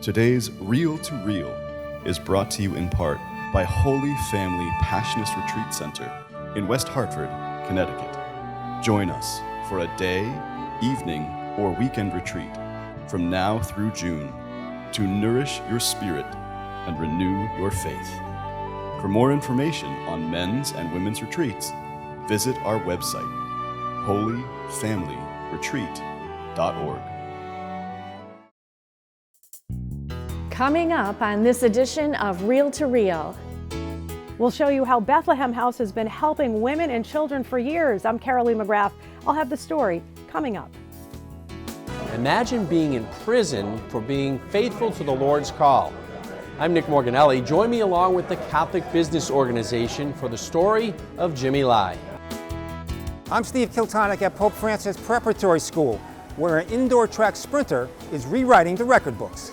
Today's Reel to Reel is brought to you in part by Holy Family Passionist Retreat Center in West Hartford, Connecticut. Join us for a day, evening, or weekend retreat from now through June to nourish your spirit and renew your faith. For more information on men's and women's retreats, visit our website, holyfamilyretreat.org. Coming up on this edition of Reel to Reel. We'll show you how Bethlehem House has been helping women and children for years. I'm Carolee McGrath. I'll have the story coming up. Imagine being in prison for being faithful to the Lord's call. I'm Nick Morganelli. Join me along with the Catholic Business Organization for the story of Jimmy Lai. I'm Steve Kiltonic at Pope Francis Preparatory School, where an indoor track sprinter is rewriting the record books.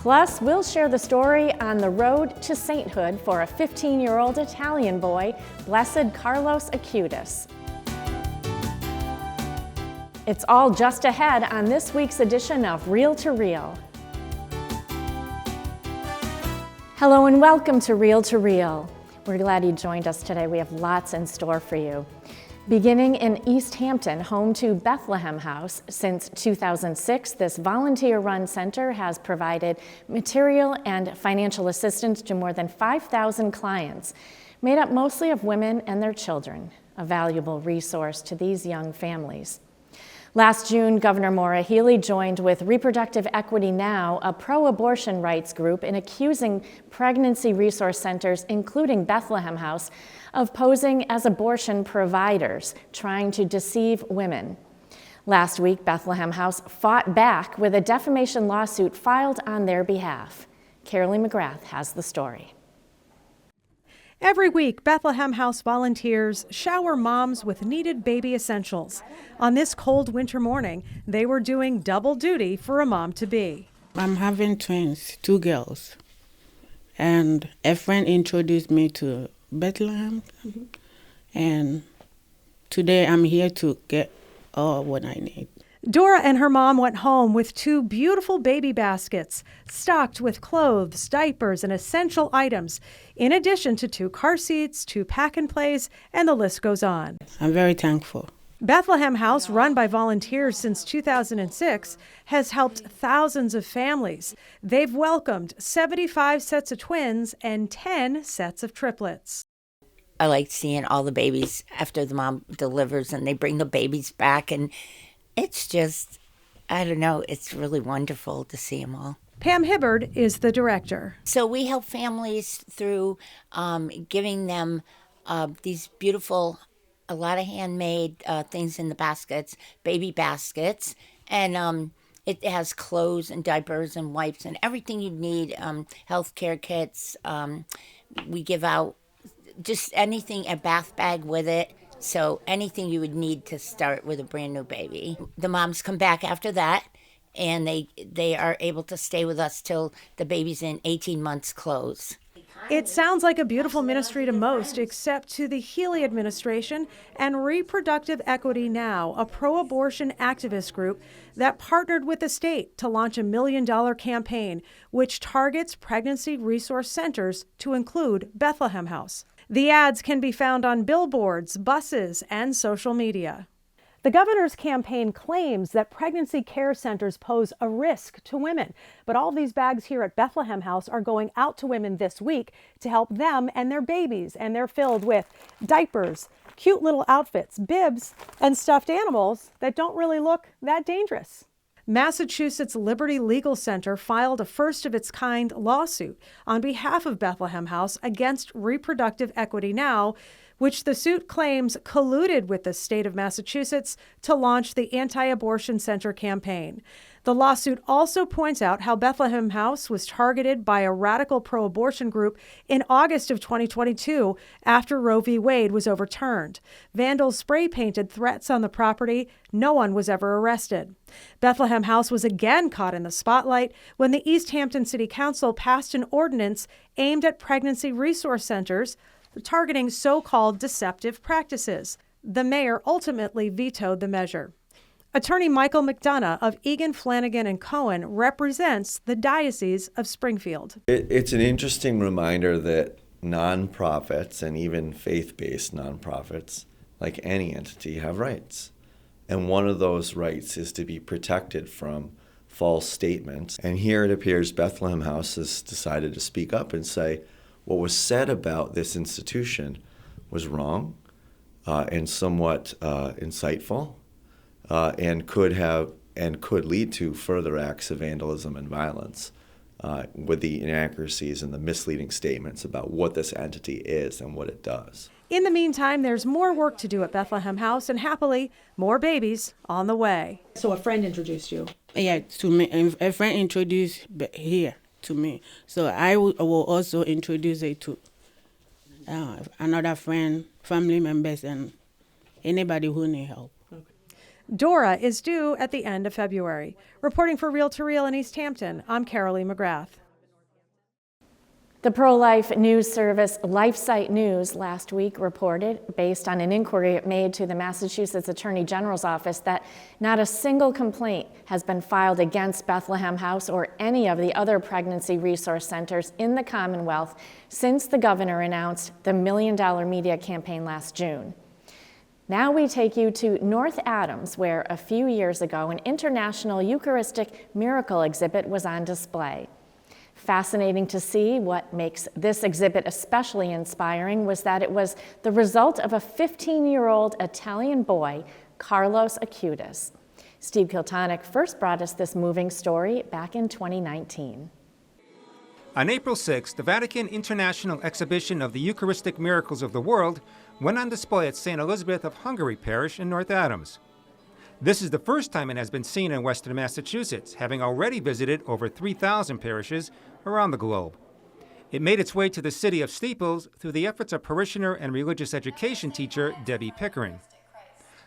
Plus, we'll share the story on the road to sainthood for a 15-year-old Italian boy, Blessed Carlos Acutis. It's all just ahead on this week's edition of Reel to Reel. Hello and welcome to Reel to Reel. We're glad you joined us today. We have lots in store for you. Beginning in East Hampton, home to Bethlehem House, since 2006, this volunteer-run center has provided material and financial assistance to more than 5,000 clients, made up mostly of women and their children, a valuable resource to these young families. Last June, Governor Maura Healey joined with Reproductive Equity Now, a pro-abortion rights group, in accusing pregnancy resource centers, including Bethlehem House, of posing as abortion providers, trying to deceive women. Last week, Bethlehem House fought back with a defamation lawsuit filed on their behalf. Carolee McGrath has the story. Every week, Bethlehem House volunteers shower moms with needed baby essentials. On this cold winter morning, they were doing double duty for a mom-to-be. I'm having twins, 2 girls. And a friend introduced me to Bethlehem. And today I'm here to get all what I need. Dora and her mom went home with 2 beautiful baby baskets, stocked with clothes, diapers, and essential items, in addition to 2 car seats, 2 pack-and-plays, and the list goes on. I'm very thankful. Bethlehem House, run by volunteers since 2006, has helped thousands of families. They've welcomed 75 sets of twins and 10 sets of triplets. I like seeing all the babies after the mom delivers and they bring the babies back, and it's just, I don't know, it's really wonderful to see them all. Pam Hibbard is the director. So we help families through giving them these beautiful, a lot of handmade things in the baskets, baby baskets, and it has clothes and diapers and wipes and everything you need, healthcare kits. We give out just anything, a bath bag with it. So anything you would need to start with a brand new baby. The moms come back after that, and they are able to stay with us till the baby's in 18 months clothes. It sounds like a beautiful ministry to most, except to the Healey administration and Reproductive Equity Now, a pro-abortion activist group that partnered with the state to launch a $1 million campaign, which targets pregnancy resource centers to include Bethlehem House. The ads can be found on billboards, buses, and social media. The governor's campaign claims that pregnancy care centers pose a risk to women, but all these bags here at Bethlehem House are going out to women this week to help them and their babies, and they're filled with diapers, cute little outfits, bibs, and stuffed animals that don't really look that dangerous. Massachusetts Liberty Legal Center filed a first-of-its-kind lawsuit on behalf of Bethlehem House against Reproductive Equity Now, which the suit claims colluded with the state of Massachusetts to launch the anti-abortion center campaign. The lawsuit also points out how Bethlehem House was targeted by a radical pro-abortion group in August of 2022 after Roe v. Wade was overturned. Vandals spray-painted threats on the property. No one was ever arrested. Bethlehem House was again caught in the spotlight when the East Hampton City Council passed an ordinance aimed at pregnancy resource centers targeting so-called deceptive practices. The mayor ultimately vetoed the measure. Attorney Michael McDonough of Egan, Flanagan and Cohen represents the Diocese of Springfield. It's an interesting reminder that nonprofits and even faith-based nonprofits, like any entity, have rights. And one of those rights is to be protected from false statements. And here it appears Bethlehem House has decided to speak up and say what was said about this institution was wrong and somewhat insightful and could lead to further acts of vandalism and violence with the inaccuracies and the misleading statements about what this entity is and what it does. In the meantime, there's more work to do at Bethlehem House, and happily, more babies on the way. So a friend introduced you? Yeah, to me. A friend introduced here to me. So I will also introduce it to another friend, family members, and anybody who needs help. Dora is due at the end of February. Reporting for Reel to Reel in East Hampton, I'm Carolee McGrath. The pro-life news service LifeSite News last week reported, based on an inquiry it made to the Massachusetts Attorney General's office, that not a single complaint has been filed against Bethlehem House or any of the other pregnancy resource centers in the Commonwealth since the governor announced the $1 million media campaign last June. Now we take you to North Adams, where a few years ago an international Eucharistic miracle exhibit was on display. Fascinating to see, what makes this exhibit especially inspiring was that it was the result of a 15-year-old Italian boy, Carlos Acutis. Steve Kiltonick first brought us this moving story back in 2019. On April 6th, the Vatican International Exhibition of the Eucharistic Miracles of the World went on display at St. Elizabeth of Hungary Parish in North Adams. This is the first time it has been seen in Western Massachusetts, having already visited over 3,000 parishes around the globe. It made its way to the city of Steeples through the efforts of parishioner and religious education teacher Debbie Pickering.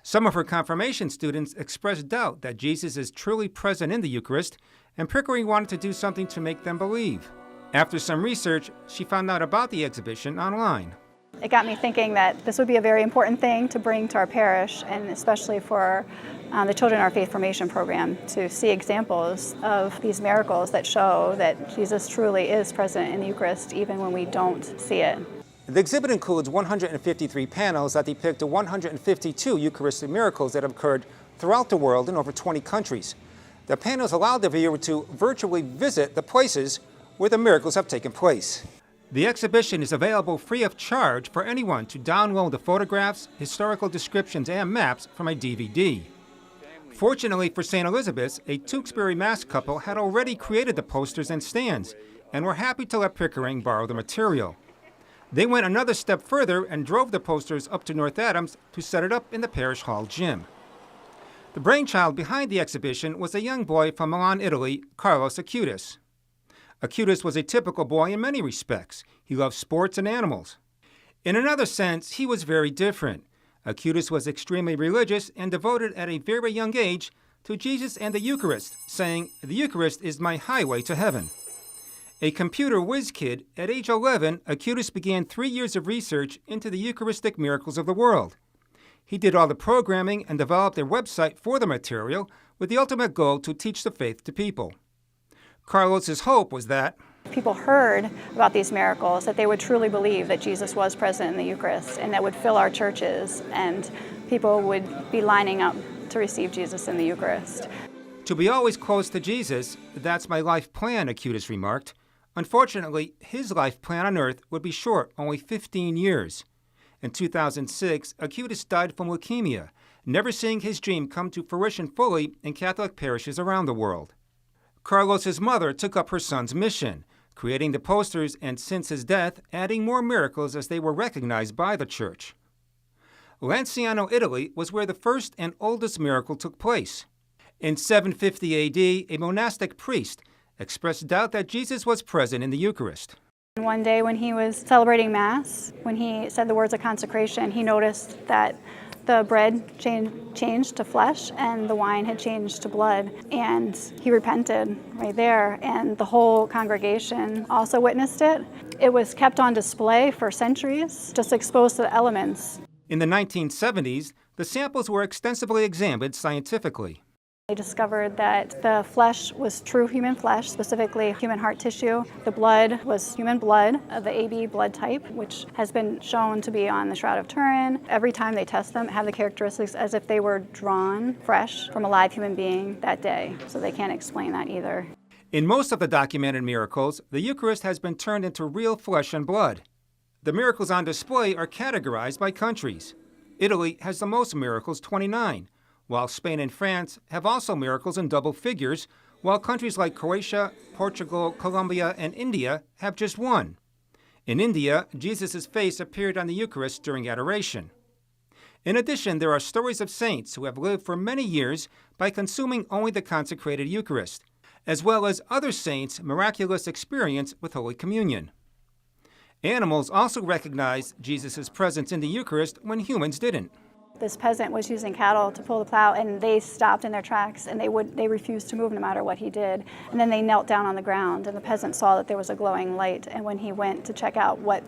Some of her confirmation students expressed doubt that Jesus is truly present in the Eucharist, and Pickering wanted to do something to make them believe. After some research, she found out about the exhibition online. It got me thinking that this would be a very important thing to bring to our parish, and especially for the Children in Our Faith Formation program, to see examples of these miracles that show that Jesus truly is present in the Eucharist even when we don't see it. The exhibit includes 153 panels that depict the 152 Eucharistic miracles that have occurred throughout the world in over 20 countries. The panels allow the viewer to virtually visit the places where the miracles have taken place. The exhibition is available free of charge for anyone to download the photographs, historical descriptions, and maps from a DVD. Fortunately for St. Elizabeth's, a Tewksbury Mass couple had already created the posters and stands and were happy to let Pickering borrow the material. They went another step further and drove the posters up to North Adams to set it up in the parish hall gym. The brainchild behind the exhibition was a young boy from Milan, Italy, Carlos Acutis. Acutis was a typical boy in many respects. He loved sports and animals. In another sense, he was very different. Acutis was extremely religious and devoted at a very young age to Jesus and the Eucharist, saying, "The Eucharist is my highway to heaven." A computer whiz kid, at age 11, Acutis began 3 years of research into the Eucharistic miracles of the world. He did all the programming and developed a website for the material with the ultimate goal to teach the faith to people. Carlos's hope was that People heard about these miracles, that they would truly believe that Jesus was present in the Eucharist, and that would fill our churches, and people would be lining up to receive Jesus in the Eucharist. To be always close to Jesus, that's my life plan, Acutis remarked. Unfortunately, his life plan on earth would be short, only 15 years. In 2006, Acutis died from leukemia, never seeing his dream come to fruition fully in Catholic parishes around the world. Carlos's mother took up her son's mission, creating the posters and, since his death, adding more miracles as they were recognized by the Church. Lanciano, Italy, was where the first and oldest miracle took place. In 750 A.D., a monastic priest expressed doubt that Jesus was present in the Eucharist. One day when he was celebrating Mass, when he said the words of consecration, he noticed that the bread changed to flesh and the wine had changed to blood. And he repented right there, and the whole congregation also witnessed it. It was kept on display for centuries, just exposed to the elements. In the 1970s, The samples were extensively examined scientifically. They discovered that the flesh was true human flesh, specifically human heart tissue. The blood was human blood of the AB blood type, which has been shown to be on the Shroud of Turin. Every time they test them, have the characteristics as if they were drawn fresh from a live human being that day. So they can't explain that either. In most of the documented miracles, the Eucharist has been turned into real flesh and blood. The miracles on display are categorized by countries. Italy has the most miracles, 29. While Spain and France have also miracles in double figures, while countries like Croatia, Portugal, Colombia, and India have just one. In India, Jesus' face appeared on the Eucharist during adoration. In addition, there are stories of saints who have lived for many years by consuming only the consecrated Eucharist, as well as other saints' miraculous experience with Holy Communion. Animals also recognized Jesus' presence in the Eucharist when humans didn't. This peasant was using cattle to pull the plow, and they stopped in their tracks, and they refused to move no matter what he did. And then they knelt down on the ground, and the peasant saw that there was a glowing light. And when he went to check out what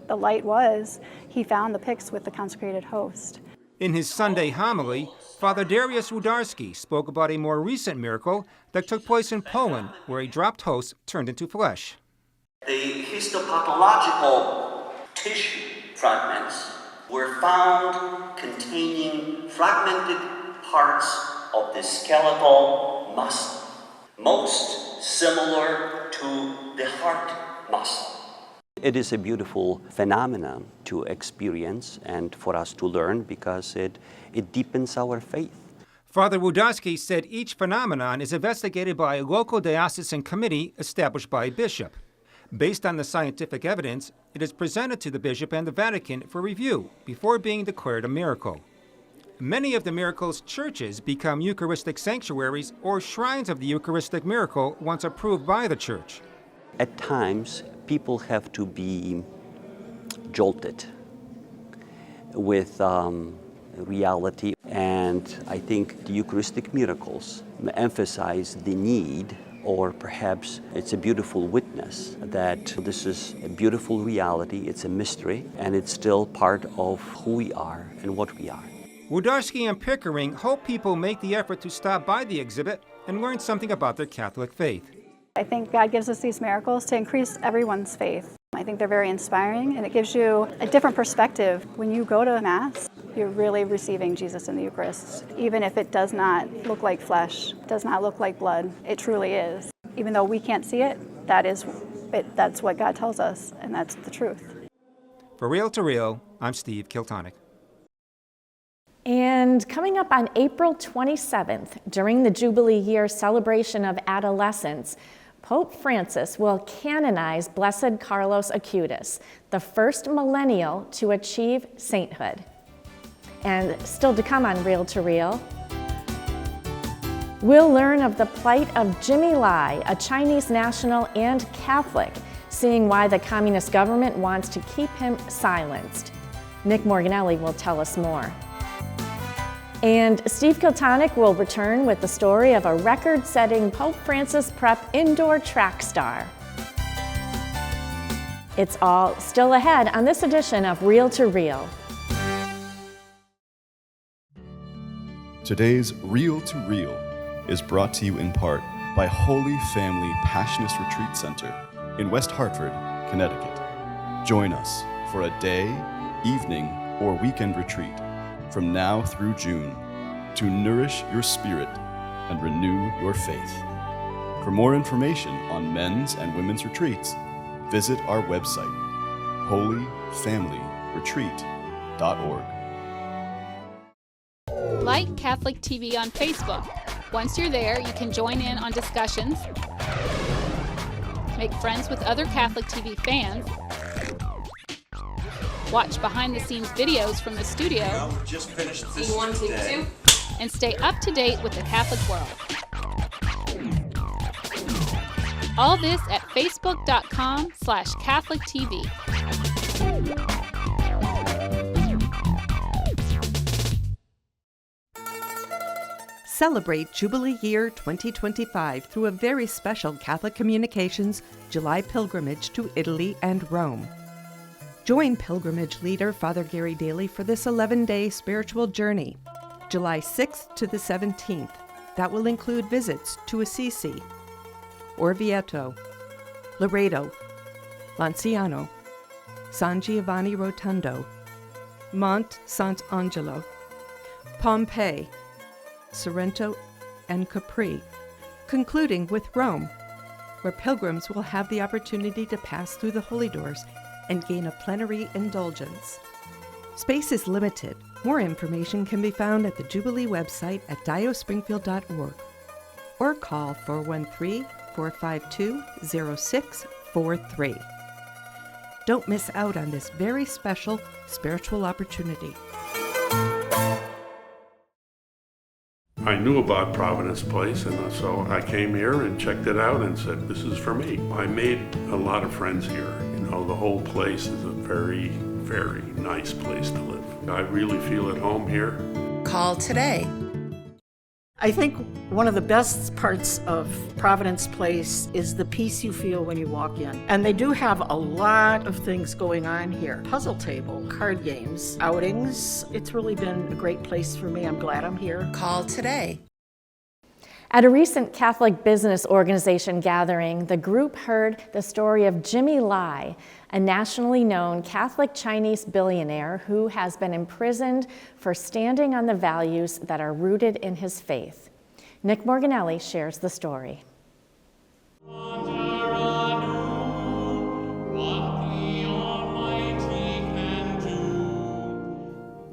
the light was, he found the pyx with the consecrated host. In his Sunday homily, Father Dariusz Rudarski spoke about a more recent miracle that took place in Poland, where a dropped host turned into flesh. The histopathological tissue fragments were found containing fragmented parts of the skeletal muscle, most similar to the heart muscle. It is a beautiful phenomenon to experience and for us to learn because it deepens our faith. Father Rudarski said each phenomenon is investigated by a local diocesan committee established by a bishop. Based on the scientific evidence, it is presented to the bishop and the Vatican for review before being declared a miracle. Many of the miracle's churches become Eucharistic sanctuaries or shrines of the Eucharistic miracle once approved by the church. At times, people have to be jolted with reality, and I think the Eucharistic miracles emphasize the need, or perhaps it's a beautiful witness that this is a beautiful reality, it's a mystery, and it's still part of who we are and what we are. Rudarski and Pickering hope people make the effort to stop by the exhibit and learn something about their Catholic faith. I think God gives us these miracles to increase everyone's faith. I think they're very inspiring, and it gives you a different perspective. When you go to Mass, you're really receiving Jesus in the Eucharist. Even if it does not look like flesh, does not look like blood, it truly is. Even though we can't see it, that's what God tells us, and that's the truth. For Real to Real, I'm Steve Kiltonic. And coming up on April 27th, during the Jubilee Year celebration of adolescence, Pope Francis will canonize Blessed Carlos Acutis, the first millennial to achieve sainthood. And still to come on Real to Real, we'll learn of the plight of Jimmy Lai, a Chinese national and Catholic, seeing why the communist government wants to keep him silenced. Nick Morganelli will tell us more. And Steve Kiltonic will return with the story of a record-setting Pope Francis Prep indoor track star. It's all still ahead on this edition of Real to Real. Today's Real to Real is brought to you in part by Holy Family Passionist Retreat Center in West Hartford, Connecticut. Join us for a day, evening, or weekend retreat from now through June to nourish your spirit and renew your faith. For more information on men's and women's retreats, visit our website, holyfamilyretreat.org. Like Catholic TV on Facebook. Once you're there, you can join in on discussions, make friends with other Catholic TV fans, watch behind-the-scenes videos from the studio, just finished this today, and stay up to date with the Catholic world. All this at facebook.com/CatholicTV. Celebrate Jubilee Year 2025 through a very special Catholic Communications July pilgrimage to Italy and Rome. Join pilgrimage leader Father Gary Daly for this 11-day spiritual journey, July 6th to the 17th. That will include visits to Assisi, Orvieto, Loreto, Lanciano, San Giovanni Rotondo, Mont Sant'Angelo, Pompeii, Sorrento, and Capri, concluding with Rome, where pilgrims will have the opportunity to pass through the holy doors and gain a plenary indulgence. Space is limited. More information can be found at the Jubilee website at diospringfield.org or call 413-452-0643. Don't miss out on this very special spiritual opportunity. I knew about Providence Place, and so I came here and checked it out and said, this is for me. I made a lot of friends here. You know, the whole place is a very, very nice place to live. I really feel at home here. Call today. I think one of the best parts of Providence Place is the peace you feel when you walk in. And they do have a lot of things going on here. Puzzle table, card games, outings. It's really been a great place for me. I'm glad I'm here. Call today. At a recent Catholic Business Organization gathering, the group heard the story of Jimmy Lai, a nationally known Catholic Chinese billionaire who has been imprisoned for standing on the values that are rooted in his faith. Nick Morganelli shares the story.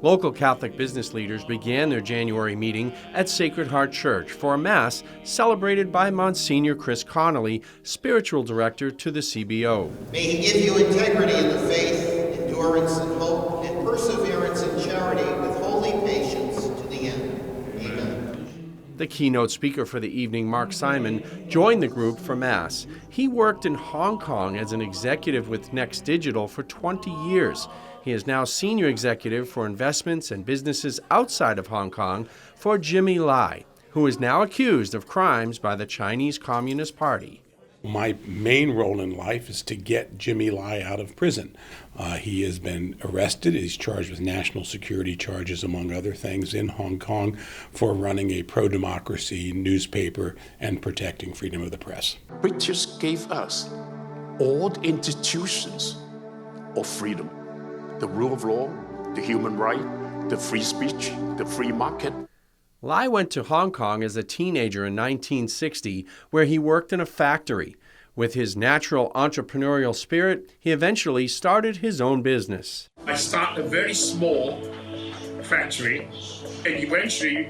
Local Catholic business leaders began their January meeting at Sacred Heart Church for a Mass celebrated by Monsignor Chris Connolly, spiritual director to the CBO. May He give you integrity in the faith, endurance in hope, and perseverance in charity with holy patience to the end. Amen. The keynote speaker for the evening, Mark Simon, joined the group for Mass. He worked in Hong Kong as an executive with Next Digital for 20 years. He is now senior executive for investments and businesses outside of Hong Kong for Jimmy Lai, who is now accused of crimes by the Chinese Communist Party. My main role in life is to get Jimmy Lai out of prison. He has been arrested. He's charged with national security charges, among other things, in Hong Kong for running a pro-democracy newspaper and protecting freedom of the press. British gave us all the institutions of freedom. The rule of law, the human right, the free speech, the free market. Lai went to Hong Kong as a teenager in 1960, where he worked in a factory. With his natural entrepreneurial spirit, he eventually started his own business. I started a very small factory, and eventually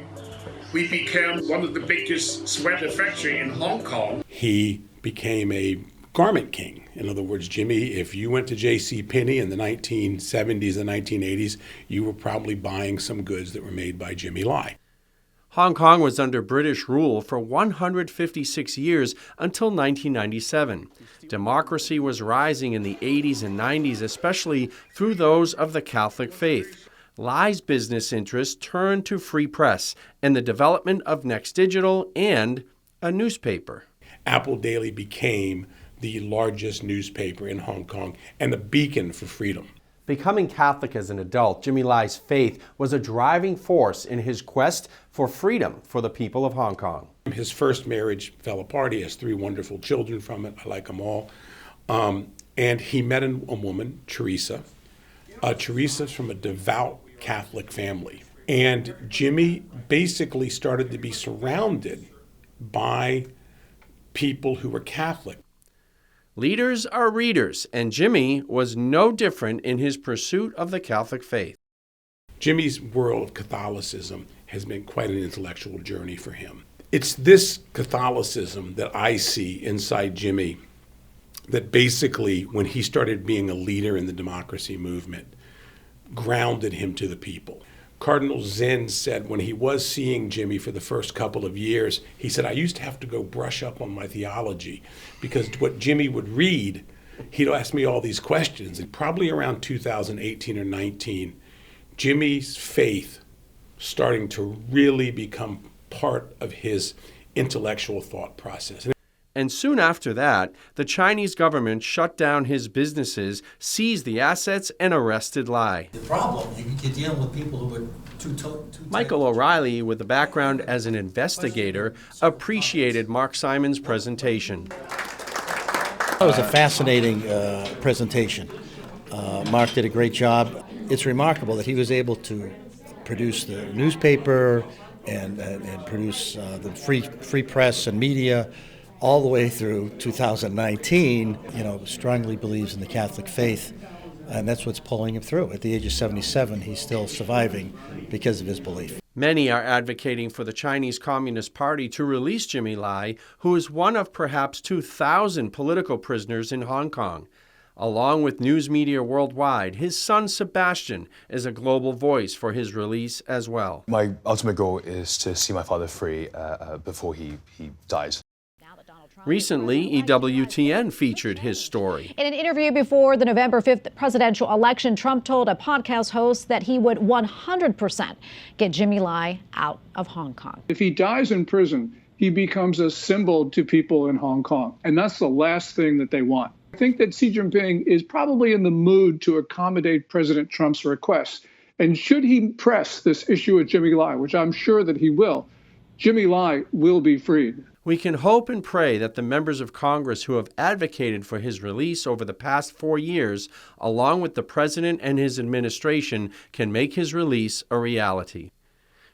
we became one of the biggest sweater factory in Hong Kong. He became a garment king. In other words, Jimmy, if you went to J.C.Penney in the 1970s and 1980s, you were probably buying some goods that were made by Jimmy Lai. Hong Kong was under British rule for 156 years until 1997. Democracy was rising in the 80s and 90s, especially through those of the Catholic faith. Lai's business interests turned to free press and the development of Next Digital and a newspaper. Apple Daily became the largest newspaper in Hong Kong and a beacon for freedom. Becoming Catholic as an adult, Jimmy Lai's faith was a driving force in his quest for freedom for the people of Hong Kong. His first marriage fell apart. He has 3 wonderful children from it. I like them all. And he met a woman, Teresa. Teresa's from a devout Catholic family. And Jimmy basically started to be surrounded by people who were Catholic. Leaders are readers, and Jimmy was no different in his pursuit of the Catholic faith. Jimmy's world of Catholicism has been quite an intellectual journey for him. It's this Catholicism that I see inside Jimmy that basically, when he started being a leader in the democracy movement, grounded him to the people. Cardinal Zen said when he was seeing Jimmy for the first couple of years, he said, I used to have to go brush up on my theology because what Jimmy would read, he'd ask me all these questions. And probably around 2018 or 19, Jimmy's faith starting to really become part of his intellectual thought process. And soon after that, the Chinese government shut down his businesses, seized the assets, and arrested Lai. The problem, you're dealing with people who are Michael O'Reilly, with a background as an investigator, appreciated Mark Simon's presentation. That was a fascinating presentation. Mark did a great job. It's remarkable that he was able to produce the newspaper and produce the free press and media all the way through 2019. Strongly believes in the Catholic faith, and that's what's pulling him through. At the age of 77, he's still surviving because of his belief. Many are advocating for the Chinese Communist Party to release Jimmy Lai, who is one of perhaps 2,000 political prisoners in Hong Kong. Along with news media worldwide, his son Sebastian is a global voice for his release as well. My ultimate goal is to see my father free before he dies. Recently, EWTN featured his story. In an interview before the November 5th presidential election, Trump told a podcast host that he would 100% get Jimmy Lai out of Hong Kong. If he dies in prison, he becomes a symbol to people in Hong Kong, and that's the last thing that they want. I think that Xi Jinping is probably in the mood to accommodate President Trump's request. And should he press this issue of Jimmy Lai, which I'm sure that he will, Jimmy Lai will be freed. We can hope and pray that the members of Congress who have advocated for his release over the past 4 years, along with the president and his administration, can make his release a reality.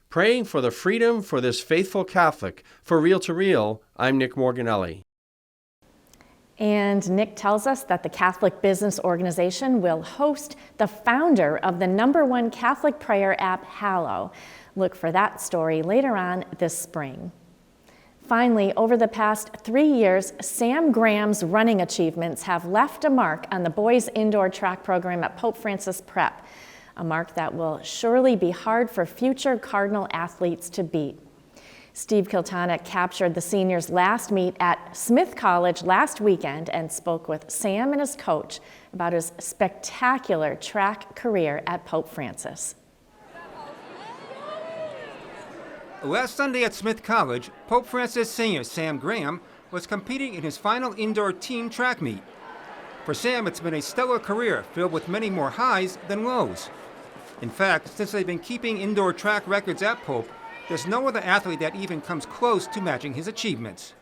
Praying for the freedom for this faithful Catholic. For Real to Real, I'm Nick Morganelli. And Nick tells us that the Catholic Business Organization will host the founder of the #1 Catholic prayer app, Hallow. Look for that story later on this spring. Finally, over the past 3 years, Sam Graham's running achievements have left a mark on the boys' indoor track program at Pope Francis Prep, a mark that will surely be hard for future Cardinal athletes to beat. Steve Kiltonic captured the seniors' last meet at Smith College last weekend and spoke with Sam and his coach about his spectacular track career at Pope Francis. Last Sunday at Smith College, Pope Francis senior Sam Graham was competing in his final indoor team track meet. For Sam, it's been a stellar career filled with many more highs than lows. In fact, since they've been keeping indoor track records at Pope, there's no other athlete that even comes close to matching his achievements.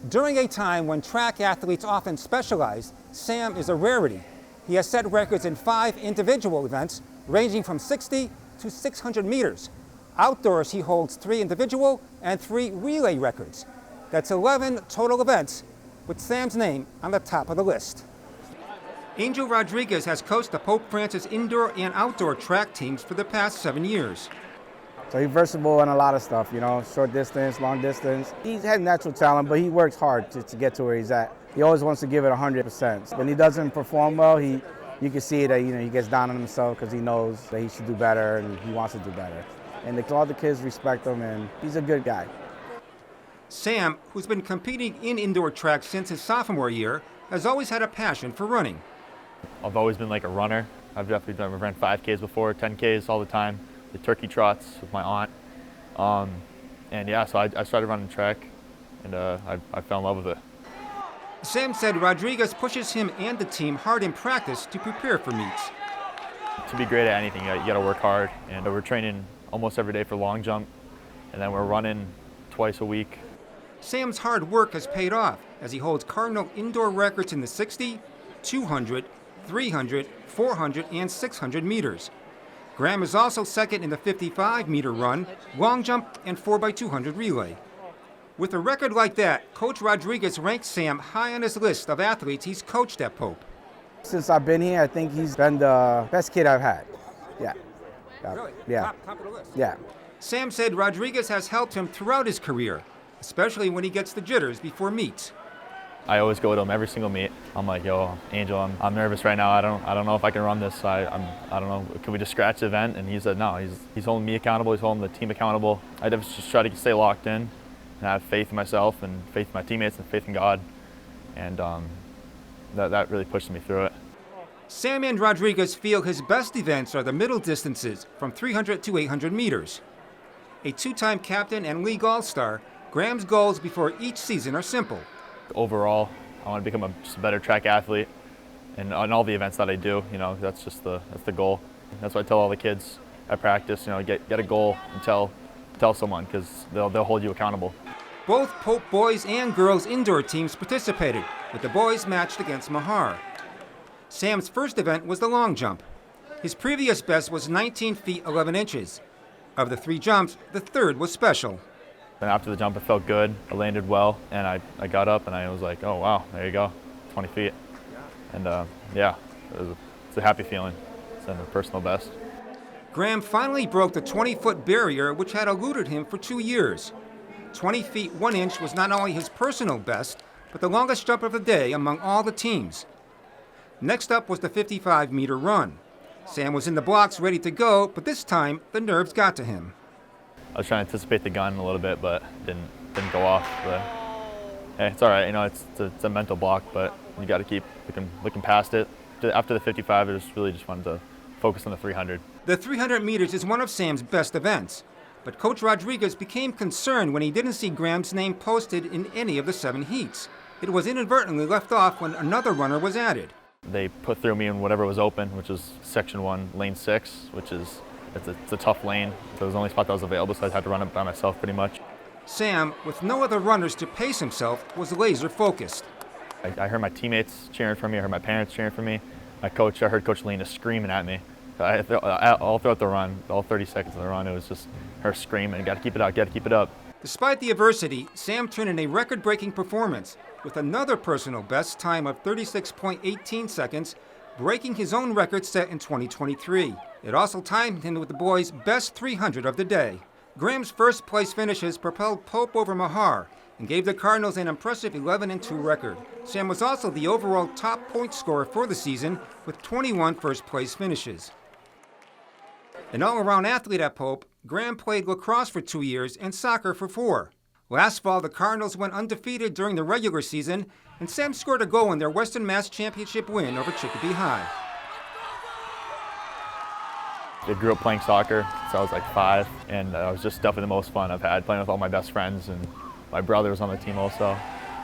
During a time when track athletes often specialize, Sam is a rarity. He has set records in 5 individual events, ranging from 60 to 600 meters. Outdoors, he holds 3 individual and 3 relay records. That's 11 total events, with Sam's name on the top of the list. Angel Rodriguez has coached the Pope Francis indoor and outdoor track teams for the past 7 years. So he's versatile in a lot of stuff, short distance, long distance. He's had natural talent, but he works hard to get to where he's at. He always wants to give it 100%. When he doesn't perform well, you can see that he gets down on himself because he knows that he should do better and he wants to do better. And all the kids respect him, and he's a good guy. Sam, who's been competing in indoor track since his sophomore year, has always had a passion for running. I've always been like a runner. I've ran 5Ks before, 10Ks all the time, the turkey trots with my aunt. So I started running track, and I fell in love with it. Sam said Rodriguez pushes him and the team hard in practice to prepare for meets. To be great at anything, you got to work hard, and we're training almost every day for long jump, and then we're running twice a week. Sam's hard work has paid off as he holds Cardinal indoor records in the 60, 200, 300, 400, and 600 meters. Graham is also second in the 55-meter run, long jump, and 4x200 relay. With a record like that, Coach Rodriguez ranks Sam high on his list of athletes he's coached at Pope. Since I've been here, I think he's been the best kid I've had. Yeah. Really? Yeah. Top of the list. Yeah. Sam said Rodriguez has helped him throughout his career, especially when he gets the jitters before meets. I always go to him every single meet. I'm like, yo, Angel, I'm nervous right now. I don't know if I can run this. I don't know. Can we just scratch the event? And he said no. He's holding me accountable. He's holding the team accountable. I just try to stay locked in and have faith in myself and faith in my teammates and faith in God. And that really pushed me through it. Sam and Rodriguez feel his best events are the middle distances from 300 to 800 meters. A 2-time captain and league all-star, Graham's goals before each season are simple. Overall, I want to become just a better track athlete, and on all the events that I do, that's the goal. That's what I tell all the kids at practice. Get a goal and tell someone, because they'll hold you accountable. Both Pope boys and girls indoor teams participated, with the boys matched against Mahar. Sam's first event was the long jump. His previous best was 19 feet 11 inches. Of the 3 jumps, the third was special. And after the jump, it felt good. I landed well, and I got up, and I was like, oh, wow, there you go, 20 feet. And it's a happy feeling. It's a personal best. Graham finally broke the 20-foot barrier, which had eluded him for 2 years. 20 feet 1 inch was not only his personal best, but the longest jump of the day among all the teams. Next up was the 55-meter run. Sam was in the blocks ready to go, but this time the nerves got to him. I was trying to anticipate the gun a little bit, but didn't go off. But hey, it's all right. It's a mental block, but you got to keep looking past it. After the 55, I just wanted to focus on the 300. The 300 meters is one of Sam's best events, but Coach Rodriguez became concerned when he didn't see Graham's name posted in any of the 7 heats. It was inadvertently left off when another runner was added. They put through me in whatever was open, which is section 1, lane 6, which is it's a tough lane. So it was the only spot that was available, so I had to run it by myself pretty much. Sam, with no other runners to pace himself, was laser focused. I heard my teammates cheering for me. I heard my parents cheering for me. I heard Coach Lena screaming at me. All throughout the run, all 30 seconds of the run, it was just her screaming, got to keep it up, got to keep it up. Despite the adversity, Sam turned in a record-breaking performance with another personal best time of 36.18 seconds, breaking his own record set in 2023. It also timed him with the boys' best 300 of the day. Graham's first-place finishes propelled Pope over Mahar and gave the Cardinals an impressive 11-2 record. Sam was also the overall top point scorer for the season with 21 first-place finishes. An all-around athlete at Pope, Graham played lacrosse for 2 years and soccer for 4. Last fall, the Cardinals went undefeated during the regular season, and Sam scored a goal in their Western Mass Championship win over Chicopee High. I grew up playing soccer since I was like 5, and it was just definitely the most fun I've had, playing with all my best friends, and my brother was on the team also,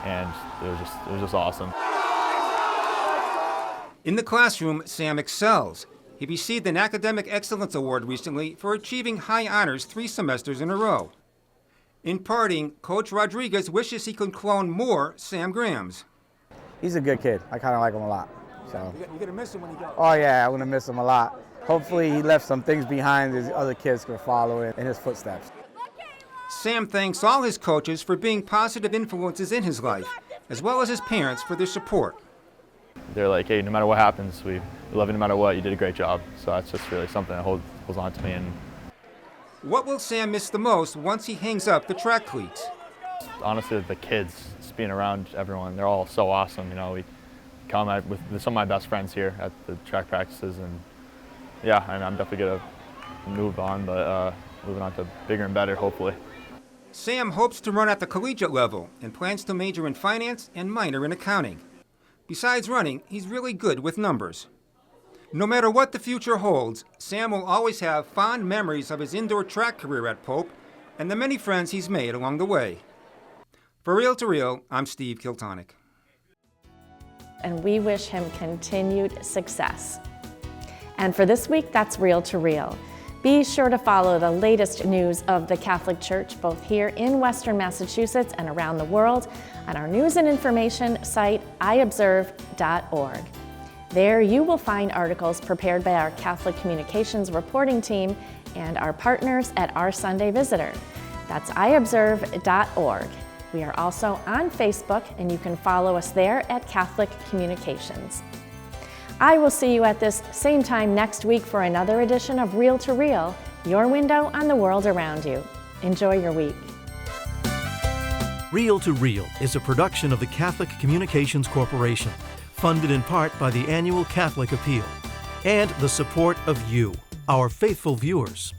and it was just awesome. In the classroom, Sam excels. He received an Academic Excellence Award recently for achieving high honors 3 semesters in a row. In parting, Coach Rodriguez wishes he could clone more Sam Grahams. He's a good kid. I kind of like him a lot. So. You're going to miss him when he goes. Oh, yeah, I'm going to miss him a lot. Hopefully he left some things behind his other kids can follow in his footsteps. Sam thanks all his coaches for being positive influences in his life, as well as his parents for their support. They're like, hey, no matter what happens, we love you no matter what. You did a great job. So that's just really something that holds on to me. And what will Sam miss the most once he hangs up the track cleats? Honestly, the kids, just being around everyone, they're all so awesome. We come with some of my best friends here at the track practices, and yeah, I'm definitely going to move on, but moving on to bigger and better, hopefully. Sam hopes to run at the collegiate level and plans to major in finance and minor in accounting. Besides running, he's really good with numbers. No matter what the future holds, Sam will always have fond memories of his indoor track career at Pope and the many friends he's made along the way. For Real to Real, I'm Steve Kiltonic. And we wish him continued success. And for this week, that's Real to Real. Be sure to follow the latest news of the Catholic Church, both here in Western Massachusetts and around the world, on our news and information site, iobserve.org. There you will find articles prepared by our Catholic Communications reporting team and our partners at Our Sunday Visitor. That's iobserve.org. We are also on Facebook, and you can follow us there at Catholic Communications. I will see you at this same time next week for another edition of Real to Real, your window on the world around you. Enjoy your week. Real to Real is a production of the Catholic Communications Corporation, funded in part by the annual Catholic Appeal, and the support of you, our faithful viewers.